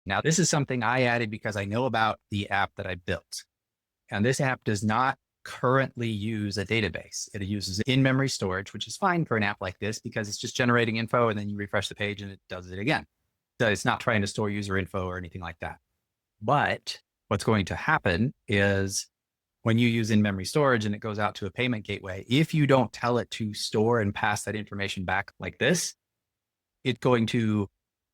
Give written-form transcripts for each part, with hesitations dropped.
Now, this is something I added because I know about the app that I built. And this app does not currently use a database. It uses in-memory storage, which is fine for an app like this because it's just generating info and then you refresh the page and it does it again. So it's not trying to store user info or anything like that. But what's going to happen is when you use in-memory storage and it goes out to a payment gateway, if you don't tell it to store and pass that information back like this, it's going to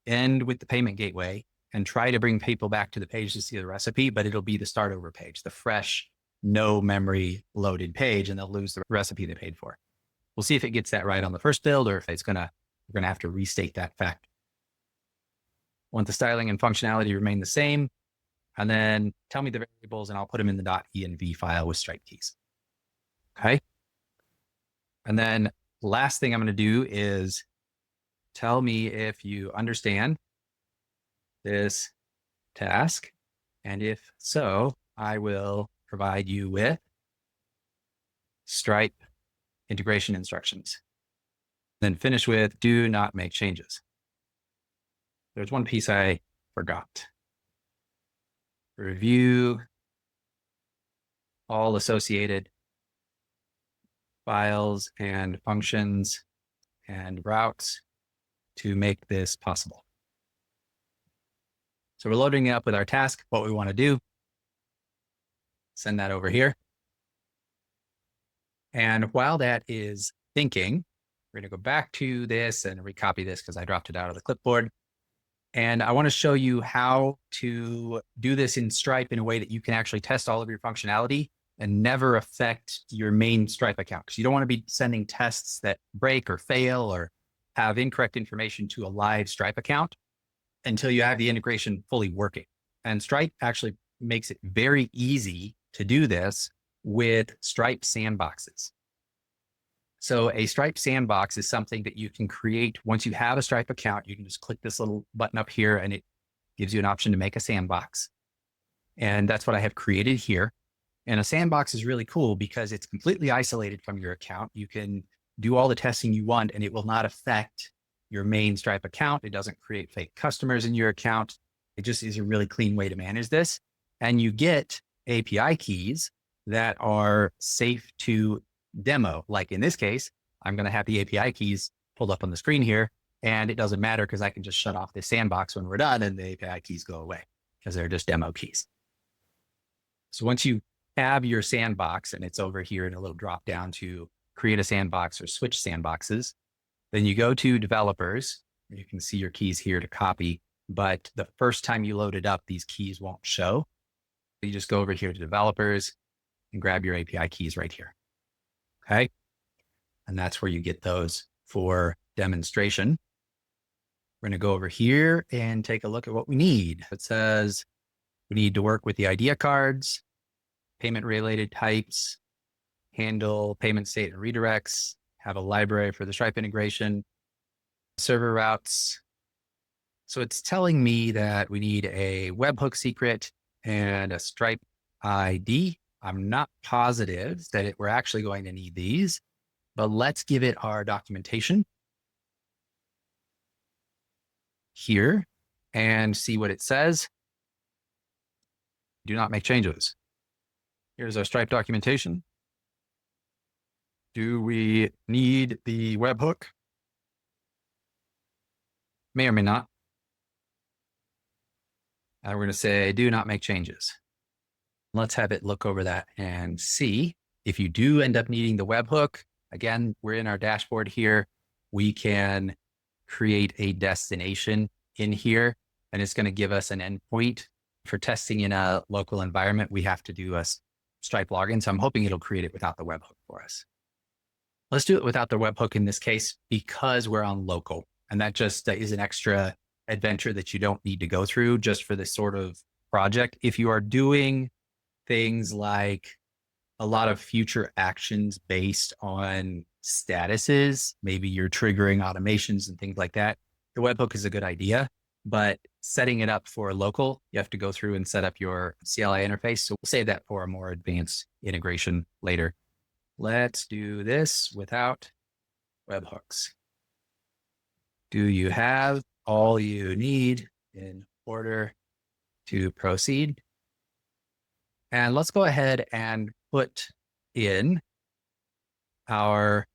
end with the payment gateway and try to bring people back to the page to see the recipe, but it'll be the start over page, the fresh, no memory loaded page, and they'll lose the recipe they paid for. We'll see if it gets that right on the first build or if we're going to have to restate that fact. Want the styling and functionality remain the same, and then tell me the variables and I'll put them in the .env file with Stripe keys. Okay. And then last thing I'm going to do is tell me if you understand this task. And if so, I will provide you with Stripe integration instructions. Then finish with do not make changes. There's one piece I forgot. Review all associated files and functions and routes to make this possible. So we're loading it up with our task, what we want to do. Send that over here. And while that is thinking, we're going to go back to this and recopy this because I dropped it out of the clipboard. And I want to show you how to do this in Stripe in a way that you can actually test all of your functionality and never affect your main Stripe account. Because you don't want to be sending tests that break or fail or have incorrect information to a live Stripe account until you have the integration fully working. And Stripe actually makes it very easy to do this with Stripe Sandboxes. So a Stripe Sandbox is something that you can create once you have a Stripe account. You can just click this little button up here and it gives you an option to make a sandbox. And that's what I have created here. And a sandbox is really cool because it's completely isolated from your account. You can do all the testing you want and it will not affect your main Stripe account. It doesn't create fake customers in your account. It just is a really clean way to manage this. And you get API keys that are safe to demo. Like in this case, I'm going to have the API keys pulled up on the screen here, and it doesn't matter because I can just shut off the sandbox when we're done and the API keys go away because they're just demo keys. So once you have your sandbox and it's over here in a little drop down to create a sandbox or switch sandboxes, then you go to developers. You can see your keys here to copy, but the first time you load it up, these keys won't show. You just go over here to developers and grab your API keys right here. Okay. And that's where you get those for demonstration. We're going to go over here and take a look at what we need. It says we need to work with the idea cards, payment related types, handle payment state and redirects, have a library for the Stripe integration, server routes. So it's telling me that we need a webhook secret and a Stripe ID. I'm not positive that we're actually going to need these, but let's give it our documentation here and see what it says. Do not make changes. Here's our Stripe documentation. Do we need the webhook? May or may not. And we're going to say, do not make changes. Let's have it look over that and see if you do end up needing the webhook. Again, we're in our dashboard here. We can create a destination in here, and it's going to give us an endpoint for testing in a local environment. We have to do a Stripe login. So I'm hoping it'll create it without the webhook for us. Let's do it without the webhook in this case because we're on local. And that just is an extra adventure that you don't need to go through just for this sort of project. If you are doing things like a lot of future actions based on statuses, maybe you're triggering automations and things like that, the webhook is a good idea. But setting it up for local, you have to go through and set up your CLI interface. So we'll save that for a more advanced integration later. Let's do this without webhooks. Do you have all you need in order to proceed. And let's go ahead and put in our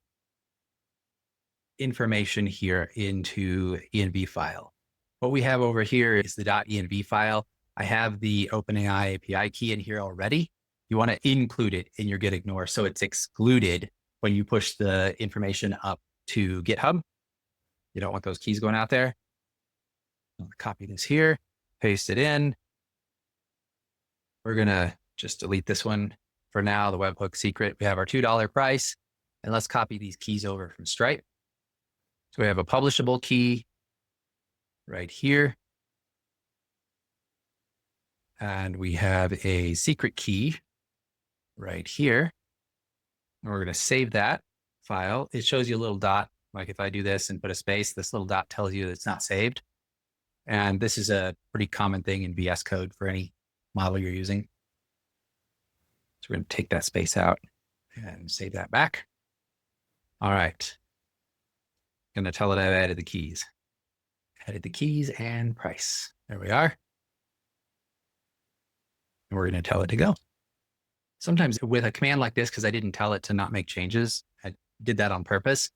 information here into env file. What we have over here is the .env file. I have the OpenAI API key in here already. You want to include it in your gitignore so it's excluded when you push the information up to GitHub. You don't want those keys going out there. I'll copy this here, paste it in. We're going to just delete this one for now, the webhook secret. We have our $2 price, and let's copy these keys over from Stripe. So we have a publishable key right here. And we have a secret key right here. And we're going to save that file. It shows you a little dot. Like if I do this and put a space, this little dot tells you it's not saved. And this is a pretty common thing in VS Code for any model you're using. So we're going to take that space out and save that back. All right. I'm going to tell it I've added the keys. Added the keys and price. There we are. And we're going to tell it to go. Sometimes with a command like this, because I didn't tell it to not make changes, I did that on purpose.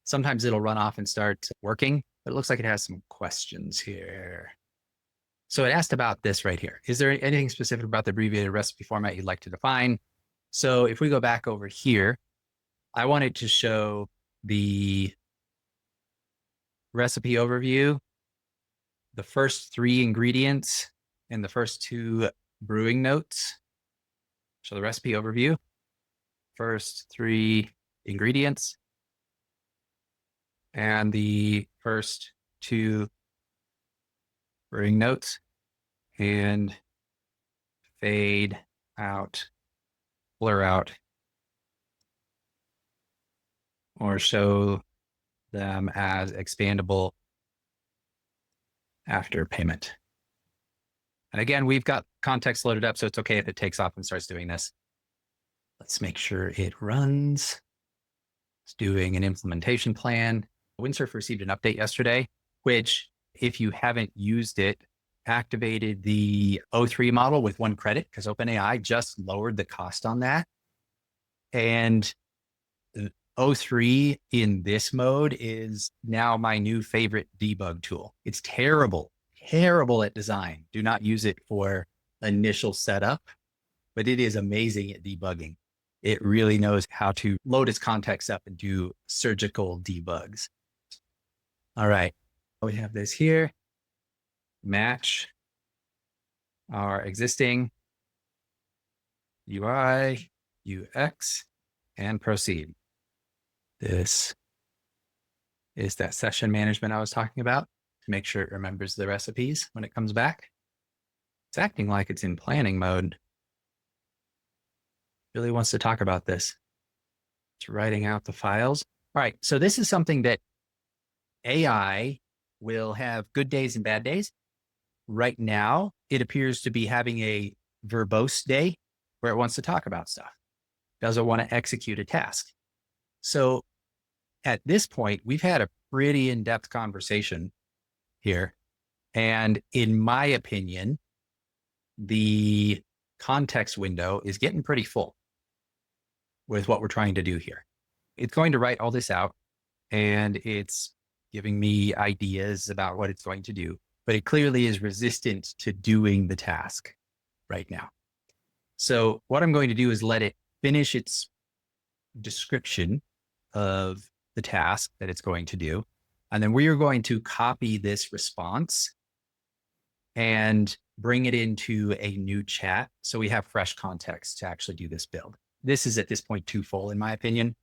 Sometimes it'll run off and start working, but it looks like it has some questions here. So it asked about this right here. Is there anything specific about the abbreviated recipe format you'd like to define? So if we go back over here, I wanted to show the recipe overview, the first 3 ingredients, and the first 2 brewing notes. So the recipe overview, first 3 ingredients, and the first 2 brewing notes, and fade out, blur out, or show them as expandable after payment. And again, we've got context loaded up, so it's okay if it takes off and starts doing this. Let's make sure it runs. It's doing an implementation plan. Windsurf received an update yesterday, which, if you haven't used it, activated the O3 model with 1 credit because OpenAI just lowered the cost on that. And O3 in this mode is now my new favorite debug tool. It's terrible at design. Do not use it for initial setup, but it is amazing at debugging. It really knows how to load its context up and do surgical debugs. All right, we have this here. Match our existing UI, UX, and proceed. This is that session management I was talking about to make sure it remembers the recipes when it comes back. It's acting like it's in planning mode. Really wants to talk about this. It's writing out the files. All right, so this is something that AI will have good days and bad days. Right now, it appears to be having a verbose day where it wants to talk about stuff. Doesn't want to execute a task. So at this point, we've had a pretty in-depth conversation here. And in my opinion, the context window is getting pretty full with what we're trying to do here. It's going to write all this out, and it's giving me ideas about what it's going to do, but it clearly is resistant to doing the task right now. So what I'm going to do is let it finish its description of the task that it's going to do. And then we are going to copy this response and bring it into a new chat so we have fresh context to actually do this build. This is at this point too full, in my opinion.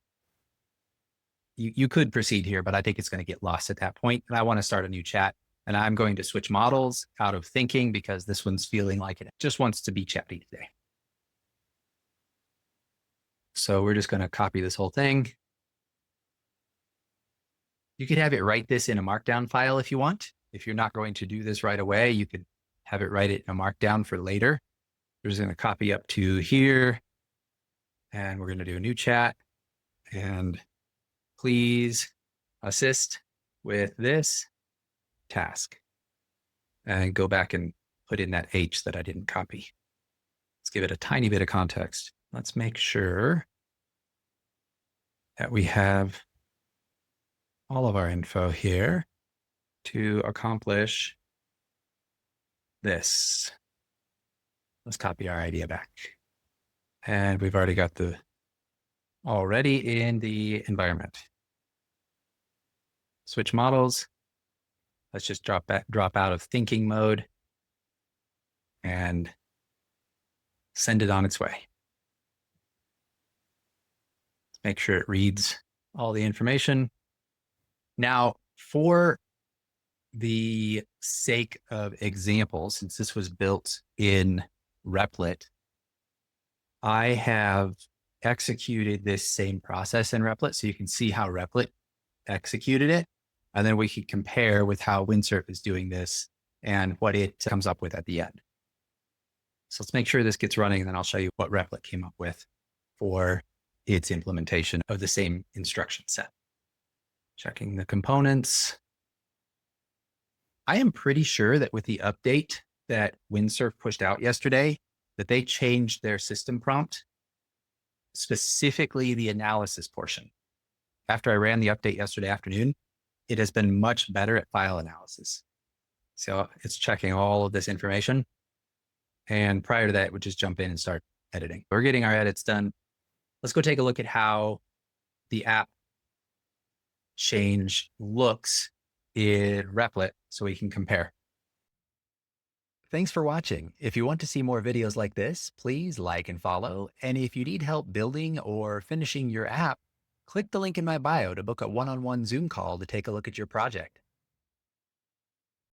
You could proceed here, but I think it's going to get lost at that point. And I want to start a new chat. And I'm going to switch models out of thinking because this one's feeling like it just wants to be chatty today. So we're just going to copy this whole thing. You could have it write this in a markdown file if you want. If you're not going to do this right away, you could have it write it in a markdown for later. We're just going to copy up to here. And we're going to do a new chat. And please assist with this task. And go back and put in that H that I didn't copy. Let's give it a tiny bit of context. Let's make sure that we have all of our info here to accomplish this. Let's copy our idea back. And we've already got the already in the environment. Switch models. Let's just drop out of thinking mode and send it on its way. Let's make sure it reads all the information. Now, for the sake of example, since this was built in Replit, I have executed this same process in Replit. So you can see how Replit executed it. And then we can compare with how Windsurf is doing this and what it comes up with at the end. So let's make sure this gets running, and then I'll show you what Replit came up with for its implementation of the same instruction set. Checking the components. I am pretty sure that with the update that Windsurf pushed out yesterday, that they changed their system prompt, specifically the analysis portion. After I ran the update yesterday afternoon, it has been much better at file analysis. So it's checking all of this information. And prior to that, it would just jump in and start editing. We're getting our edits done. Let's go take a look at how the app change looks in Replit so we can compare. Thanks for watching. If you want to see more videos like this, please like and follow. And if you need help building or finishing your app, click the link in my bio to book a one-on-one Zoom call to take a look at your project.